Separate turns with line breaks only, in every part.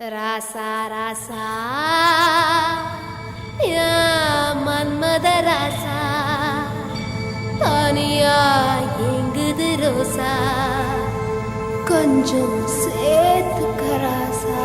ராசா ராசா மன்மத ராசா தனியா எங்குது ரோசா கொஞ்சம் சேர்த்துக்க ராசா.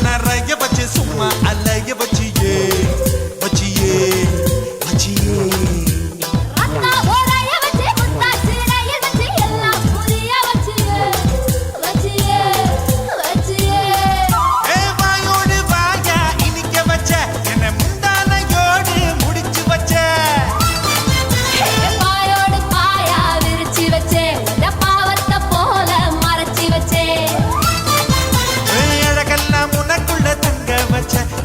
நிறைய வச்சு சும்மா அலைய வச்சியே வச்சியே வச்சியே வாயோடு வாயா இனிக்க வச்ச என்ன முந்தானையோடு முடிச்சு வச்ச
பாயோடு பாயா விரிச்சு வச்சே பாவத்தை போல மறைச்சி வச்சே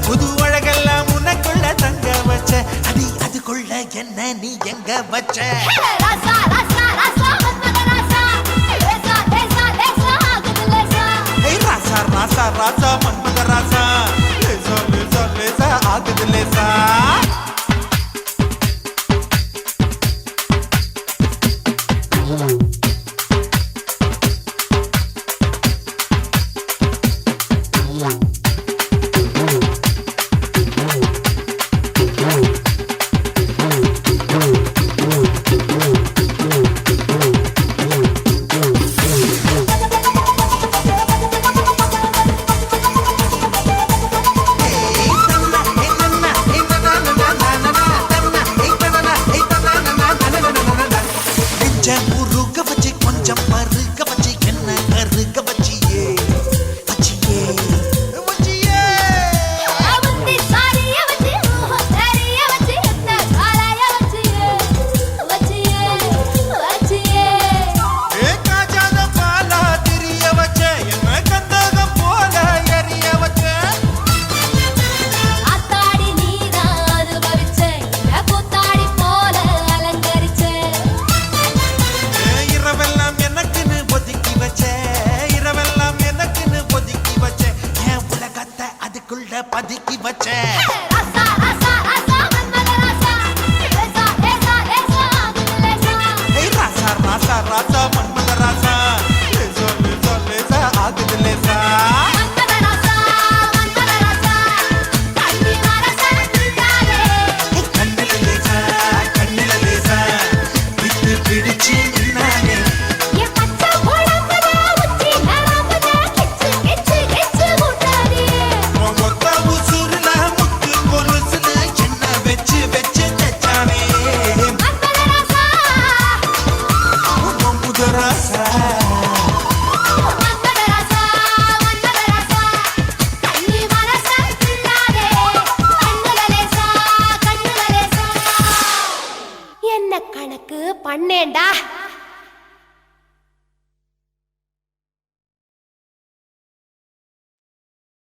புது அழகெல்லாம் உனக்குள்ள தங்க வச்ச அடி அதுக்குள்ள என்ன நீ எங்க வச்ச
ராசா ராசா ராசா மன்மத ராசா லேசா லேசா லேசா ஆகுது லேசா
ராசா ராசா ராசா மன்மத ராசா லேசா லேசா லேசா ஆகுது லேசா கொஞ்சம் மறுக்க வச்சு என்ன கருக்க வச்சியே வச்சியே வச்சியே
அவந்தி சாரிய வச்சி சாரிய வச்சி என்ன சாரிய வச்சியே வச்சியே வச்சியே
காஜாத பாலா திரிய வச்ச என்ன கந்தகம் போல எரிய வச்ச
ஆத்தாடி நீதான் அனுபவிச்சே பூத்தாடி போல அலங்கரிச்சே
இரவெல்லாம் எனக்குன்னு ஒதுக்கி வச்ச இரவெல்லாம் எனக்குன்னு ஒதுக்கி வச்ச என் உலகத்தை அதுக்குள்ள பதுக்கி வச்ச
ராசா ராசா ராசா மன்மத ராசா லேசா லேசா லேசா ஆகுது லேசா
ராசா ராசா ராசா மன்மத ராசா லேசா லேசா லேசா ஆகுது லேசா
மன்மத ராசா கண்ணி மரசா திட்டாதே
கண்ணில லேசா விட்டு பிடிச்சு நின்னானே
என் பச்சை உடம்புல உச்சி நரம்புல கிச்சு கிச்சு கிச்சு முட்டாதே
கொத்த உசுருல முத்து கொலுசுல என்ன வச்சு வச்சு தச்சானே
மன்மத ராசா
மன்மத ராசா
மன்மத ராசா கண்ணி மரசா திட்டாதே கண்ணுல லேசா என்ன கணக்கு பண்ணேன்டா.